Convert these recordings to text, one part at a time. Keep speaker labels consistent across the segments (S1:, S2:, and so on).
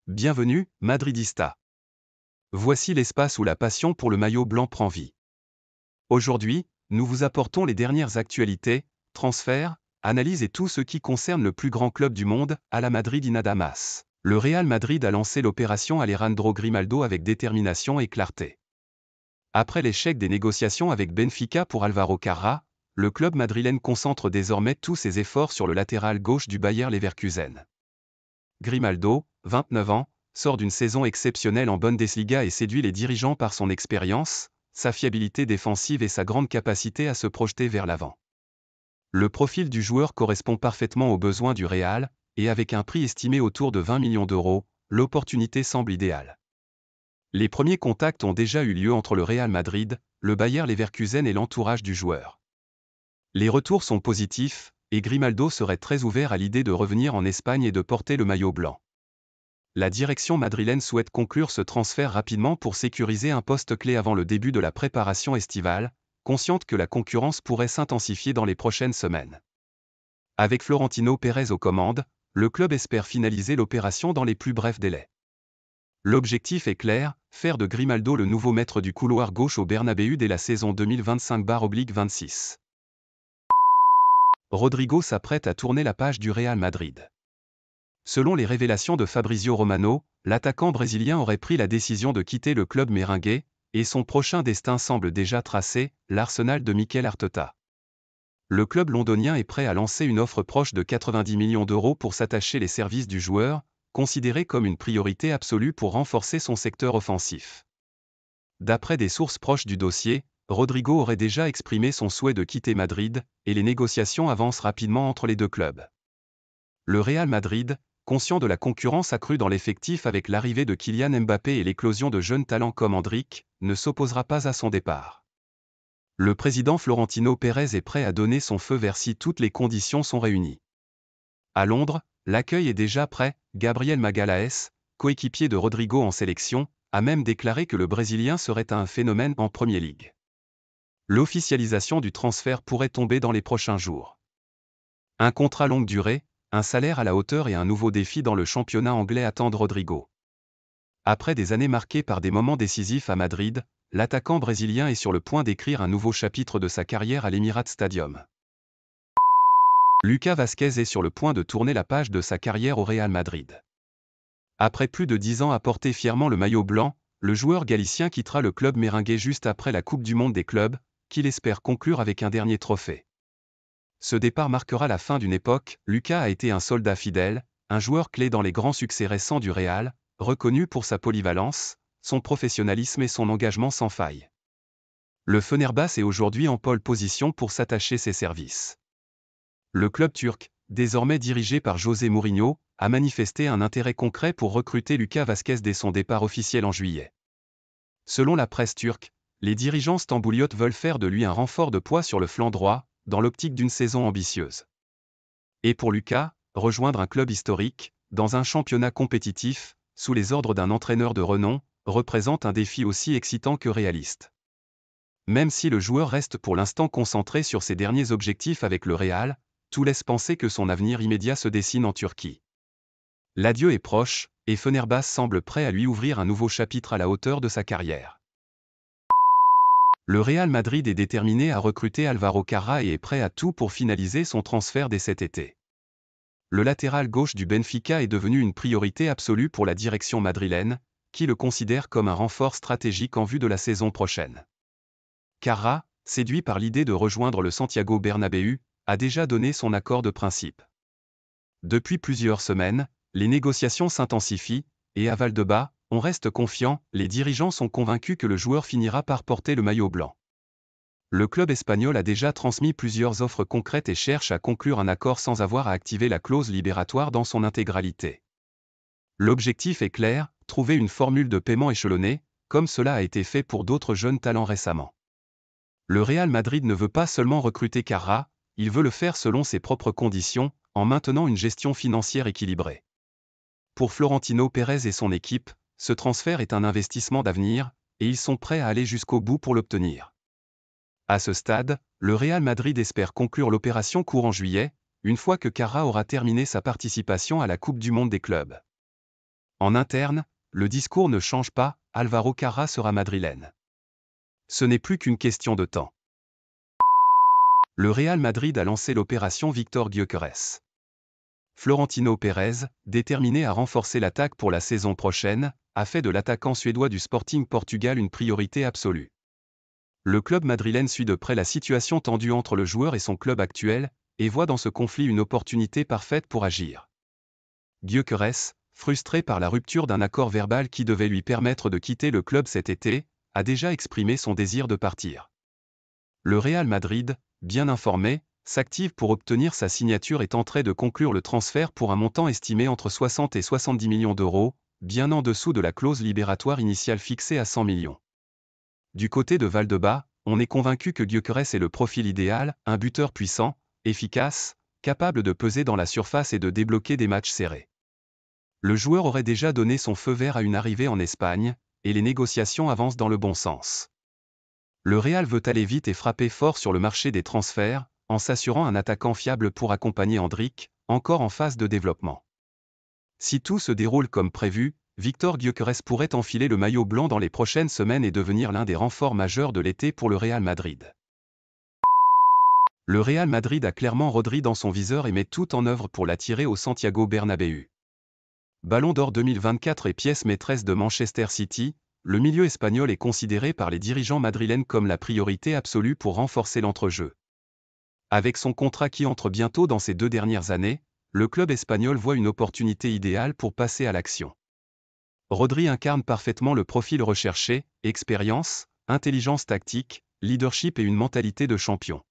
S1: Bienvenue, Madridista. Voici l'espace où la passion pour le maillot blanc prend vie. Aujourd'hui, nous vous apportons les dernières actualités, transferts, analyses et tout ce qui concerne le plus grand club du monde, à la Madrid y nada más. Le Real Madrid a lancé l'opération Alejandro Grimaldo avec détermination et clarté. Après l'échec des négociations avec Benfica pour Álvaro Carrá, le club madrilène concentre désormais tous ses efforts sur le latéral gauche du Bayer Leverkusen. Grimaldo, 29 ans, sort d'une saison exceptionnelle en Bundesliga et séduit les dirigeants par son expérience, sa fiabilité défensive et sa grande capacité à se projeter vers l'avant. Le profil du joueur correspond parfaitement aux besoins du Real, et avec un prix estimé autour de 20 millions d'euros, l'opportunité semble idéale. Les premiers contacts ont déjà eu lieu entre le Real Madrid, le Bayer Leverkusen et l'entourage du joueur. Les retours sont positifs, et Grimaldo serait très ouvert à l'idée de revenir en Espagne et de porter le maillot blanc. La direction madrilène souhaite conclure ce transfert rapidement pour sécuriser un poste clé avant le début de la préparation estivale, consciente que la concurrence pourrait s'intensifier dans les prochaines semaines. Avec Florentino Pérez aux commandes, le club espère finaliser l'opération dans les plus brefs délais. L'objectif est clair, faire de Grimaldo le nouveau maître du couloir gauche au Bernabéu dès la saison 2025/26. Rodrigo s'apprête à tourner la page du Real Madrid. Selon les révélations de Fabrizio Romano, l'attaquant brésilien aurait pris la décision de quitter le club merengue, et son prochain destin semble déjà tracé, l'Arsenal de Mikel Arteta. Le club londonien est prêt à lancer une offre proche de 90 millions d'euros pour s'attacher les services du joueur, considéré comme une priorité absolue pour renforcer son secteur offensif. D'après des sources proches du dossier, Rodrigo aurait déjà exprimé son souhait de quitter Madrid, et les négociations avancent rapidement entre les deux clubs. Le Real Madrid, conscient de la concurrence accrue dans l'effectif avec l'arrivée de Kylian Mbappé et l'éclosion de jeunes talents comme Endrick, ne s'opposera pas à son départ. Le président Florentino Pérez est prêt à donner son feu vert si toutes les conditions sont réunies. À Londres, l'accueil est déjà prêt. Gabriel Magalhães, coéquipier de Rodrigo en sélection, a même déclaré que le Brésilien serait un phénomène en Premier League. L'officialisation du transfert pourrait tomber dans les prochains jours. Un contrat longue durée, un salaire à la hauteur et un nouveau défi dans le championnat anglais attendent Rodrigo. Après des années marquées par des moments décisifs à Madrid, l'attaquant brésilien est sur le point d'écrire un nouveau chapitre de sa carrière à l'Emirates Stadium. Lucas Vázquez est sur le point de tourner la page de sa carrière au Real Madrid. Après plus de 10 ans à porter fièrement le maillot blanc, le joueur galicien quittera le club merengue juste après la Coupe du Monde des clubs, qu'il espère conclure avec un dernier trophée. Ce départ marquera la fin d'une époque. Lucas a été un soldat fidèle, un joueur clé dans les grands succès récents du Real, reconnu pour sa polyvalence, son professionnalisme et son engagement sans faille. Le Fenerbahçe est aujourd'hui en pole position pour s'attacher ses services. Le club turc, désormais dirigé par José Mourinho, a manifesté un intérêt concret pour recruter Lucas Vázquez dès son départ officiel en juillet. Selon la presse turque, les dirigeants stambouliotes veulent faire de lui un renfort de poids sur le flanc droit, dans l'optique d'une saison ambitieuse. Et pour Lucas, rejoindre un club historique, dans un championnat compétitif, sous les ordres d'un entraîneur de renom, représente un défi aussi excitant que réaliste. Même si le joueur reste pour l'instant concentré sur ses derniers objectifs avec le Real, tout laisse penser que son avenir immédiat se dessine en Turquie. L'adieu est proche, et Fenerbahçe semble prêt à lui ouvrir un nouveau chapitre à la hauteur de sa carrière. Le Real Madrid est déterminé à recruter Álvaro Carrá et est prêt à tout pour finaliser son transfert dès cet été. Le latéral gauche du Benfica est devenu une priorité absolue pour la direction madrilène, qui le considère comme un renfort stratégique en vue de la saison prochaine. Carrá, séduit par l'idée de rejoindre le Santiago Bernabéu, a déjà donné son accord de principe. Depuis plusieurs semaines, les négociations s'intensifient, et à Valdebebas, on reste confiant, les dirigeants sont convaincus que le joueur finira par porter le maillot blanc. Le club espagnol a déjà transmis plusieurs offres concrètes et cherche à conclure un accord sans avoir à activer la clause libératoire dans son intégralité. L'objectif est clair, trouver une formule de paiement échelonnée, comme cela a été fait pour d'autres jeunes talents récemment. Le Real Madrid ne veut pas seulement recruter Carrá, il veut le faire selon ses propres conditions, en maintenant une gestion financière équilibrée. Pour Florentino Pérez et son équipe, ce transfert est un investissement d'avenir, et ils sont prêts à aller jusqu'au bout pour l'obtenir. À ce stade, le Real Madrid espère conclure l'opération courant juillet, une fois que Carrá aura terminé sa participation à la Coupe du Monde des clubs. En interne, le discours ne change pas, Álvaro Carrá sera madrilène. Ce n'est plus qu'une question de temps. Le Real Madrid a lancé l'opération Víctor Gyökeres. Florentino Pérez, déterminé à renforcer l'attaque pour la saison prochaine, a fait de l'attaquant suédois du Sporting Portugal une priorité absolue. Le club madrilène suit de près la situation tendue entre le joueur et son club actuel, et voit dans ce conflit une opportunité parfaite pour agir. Gyökeres, frustré par la rupture d'un accord verbal qui devait lui permettre de quitter le club cet été, a déjà exprimé son désir de partir. Le Real Madrid, bien informé, s'active pour obtenir sa signature et tenterait de conclure le transfert pour un montant estimé entre 60 et 70 millions d'euros, bien en dessous de la clause libératoire initiale fixée à 100 millions. Du côté de Valdebebas, on est convaincu que Gyökeres est le profil idéal, un buteur puissant, efficace, capable de peser dans la surface et de débloquer des matchs serrés. Le joueur aurait déjà donné son feu vert à une arrivée en Espagne, et les négociations avancent dans le bon sens. Le Real veut aller vite et frapper fort sur le marché des transferts, en s'assurant un attaquant fiable pour accompagner Endrick, encore en phase de développement. Si tout se déroule comme prévu, Víctor Gyökeres pourrait enfiler le maillot blanc dans les prochaines semaines et devenir l'un des renforts majeurs de l'été pour le Real Madrid. Le Real Madrid a clairement Rodri dans son viseur et met tout en œuvre pour l'attirer au Santiago Bernabéu. Ballon d'or 2024 et pièce maîtresse de Manchester City, le milieu espagnol est considéré par les dirigeants madrilènes comme la priorité absolue pour renforcer l'entrejeu. Avec son contrat qui entre bientôt dans ses 2 dernières années, le club espagnol voit une opportunité idéale pour passer à l'action. Rodri incarne parfaitement le profil recherché, expérience, intelligence tactique, leadership et une mentalité de champion.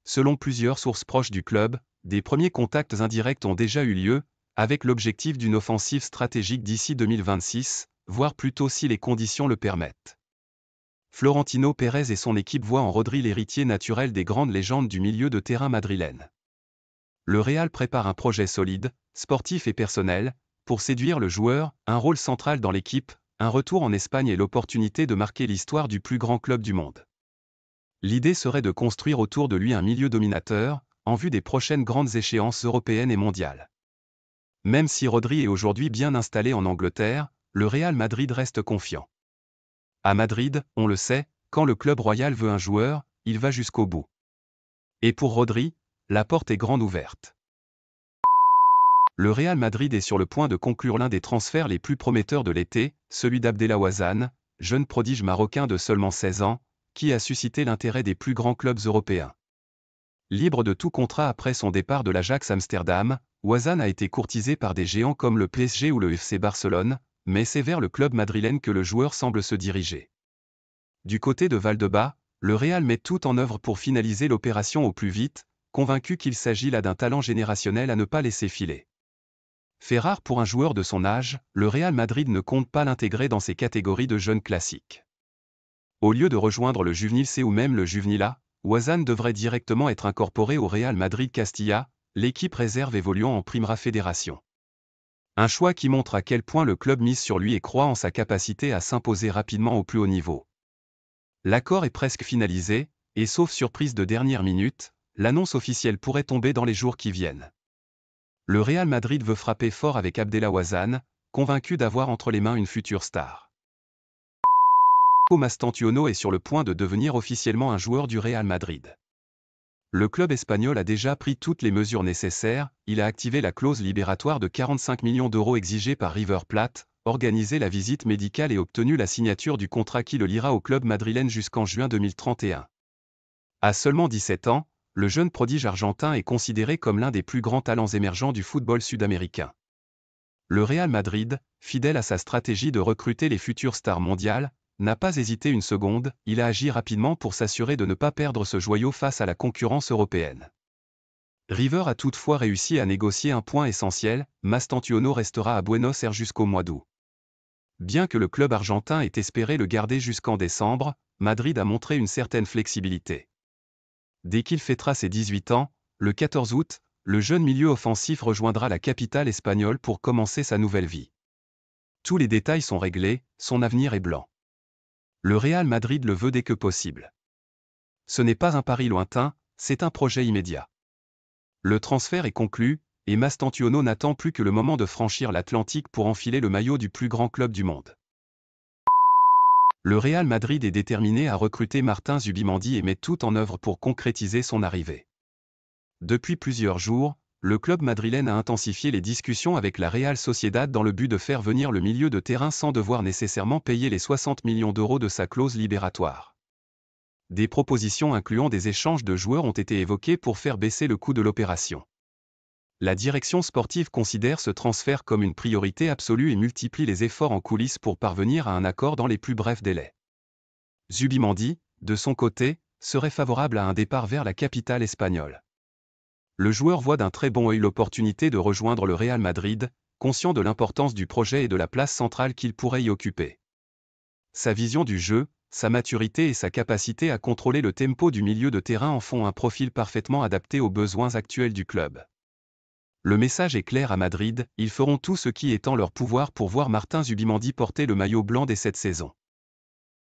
S1: Selon plusieurs sources proches du club, des premiers contacts indirects ont déjà eu lieu, avec l'objectif d'une offensive stratégique d'ici 2026, voire plutôt si les conditions le permettent. Florentino Pérez et son équipe voient en Rodri l'héritier naturel des grandes légendes du milieu de terrain madrilène. Le Real prépare un projet solide, sportif et personnel, pour séduire le joueur, un rôle central dans l'équipe, un retour en Espagne et l'opportunité de marquer l'histoire du plus grand club du monde. L'idée serait de construire autour de lui un milieu dominateur, en vue des prochaines grandes échéances européennes et mondiales. Même si Rodri est aujourd'hui bien installé en Angleterre, le Real Madrid reste confiant. À Madrid, on le sait, quand le club royal veut un joueur, il va jusqu'au bout. Et pour Rodri, la porte est grande ouverte. Le Real Madrid est sur le point de conclure l'un des transferts les plus prometteurs de l'été, celui d'Abdellah Ouazzane, jeune prodige marocain de seulement 16 ans, qui a suscité l'intérêt des plus grands clubs européens. Libre de tout contrat après son départ de l'Ajax Amsterdam, Ouazzane a été courtisé par des géants comme le PSG ou le FC Barcelone, mais c'est vers le club madrilène que le joueur semble se diriger. Du côté de Valdebebas, le Real met tout en œuvre pour finaliser l'opération au plus vite, convaincu qu'il s'agit là d'un talent générationnel à ne pas laisser filer. Fait rare pour un joueur de son âge, le Real Madrid ne compte pas l'intégrer dans ses catégories de jeunes classiques. Au lieu de rejoindre le Juvenil C ou même le Juvenil A, Ouazzane devrait directement être incorporé au Real Madrid Castilla, l'équipe réserve évoluant en Primera Federación. Un choix qui montre à quel point le club mise sur lui et croit en sa capacité à s'imposer rapidement au plus haut niveau. L'accord est presque finalisé, et sauf surprise de dernière minute, l'annonce officielle pourrait tomber dans les jours qui viennent. Le Real Madrid veut frapper fort avec Abdellah Ouazzane, convaincu d'avoir entre les mains une future star. Mastantuono est sur le point de devenir officiellement un joueur du Real Madrid. Le club espagnol a déjà pris toutes les mesures nécessaires, il a activé la clause libératoire de 45 millions d'euros exigée par River Plate, organisé la visite médicale et obtenu la signature du contrat qui le liera au club madrilène jusqu'en juin 2031. À seulement 17 ans, le jeune prodige argentin est considéré comme l'un des plus grands talents émergents du football sud-américain. Le Real Madrid, fidèle à sa stratégie de recruter les futures stars mondiales, n'a pas hésité une seconde, il a agi rapidement pour s'assurer de ne pas perdre ce joyau face à la concurrence européenne. River a toutefois réussi à négocier un point essentiel, Mastantuono restera à Buenos Aires jusqu'au mois d'août. Bien que le club argentin ait espéré le garder jusqu'en décembre, Madrid a montré une certaine flexibilité. Dès qu'il fêtera ses 18 ans, le 14 août, le jeune milieu offensif rejoindra la capitale espagnole pour commencer sa nouvelle vie. Tous les détails sont réglés, son avenir est blanc. Le Real Madrid le veut dès que possible. Ce n'est pas un pari lointain, c'est un projet immédiat. Le transfert est conclu, et Mastantuono n'attend plus que le moment de franchir l'Atlantique pour enfiler le maillot du plus grand club du monde. Le Real Madrid est déterminé à recruter Martin Zubimendi et met tout en œuvre pour concrétiser son arrivée. Depuis plusieurs jours, le club madrilène a intensifié les discussions avec la Real Sociedad dans le but de faire venir le milieu de terrain sans devoir nécessairement payer les 60 millions d'euros de sa clause libératoire. Des propositions incluant des échanges de joueurs ont été évoquées pour faire baisser le coût de l'opération. La direction sportive considère ce transfert comme une priorité absolue et multiplie les efforts en coulisses pour parvenir à un accord dans les plus brefs délais. Zubimendi, de son côté, serait favorable à un départ vers la capitale espagnole. Le joueur voit d'un très bon œil l'opportunité de rejoindre le Real Madrid, conscient de l'importance du projet et de la place centrale qu'il pourrait y occuper. Sa vision du jeu, sa maturité et sa capacité à contrôler le tempo du milieu de terrain en font un profil parfaitement adapté aux besoins actuels du club. Le message est clair à Madrid, ils feront tout ce qui est en leur pouvoir pour voir Martin Zubimendi porter le maillot blanc dès cette saison.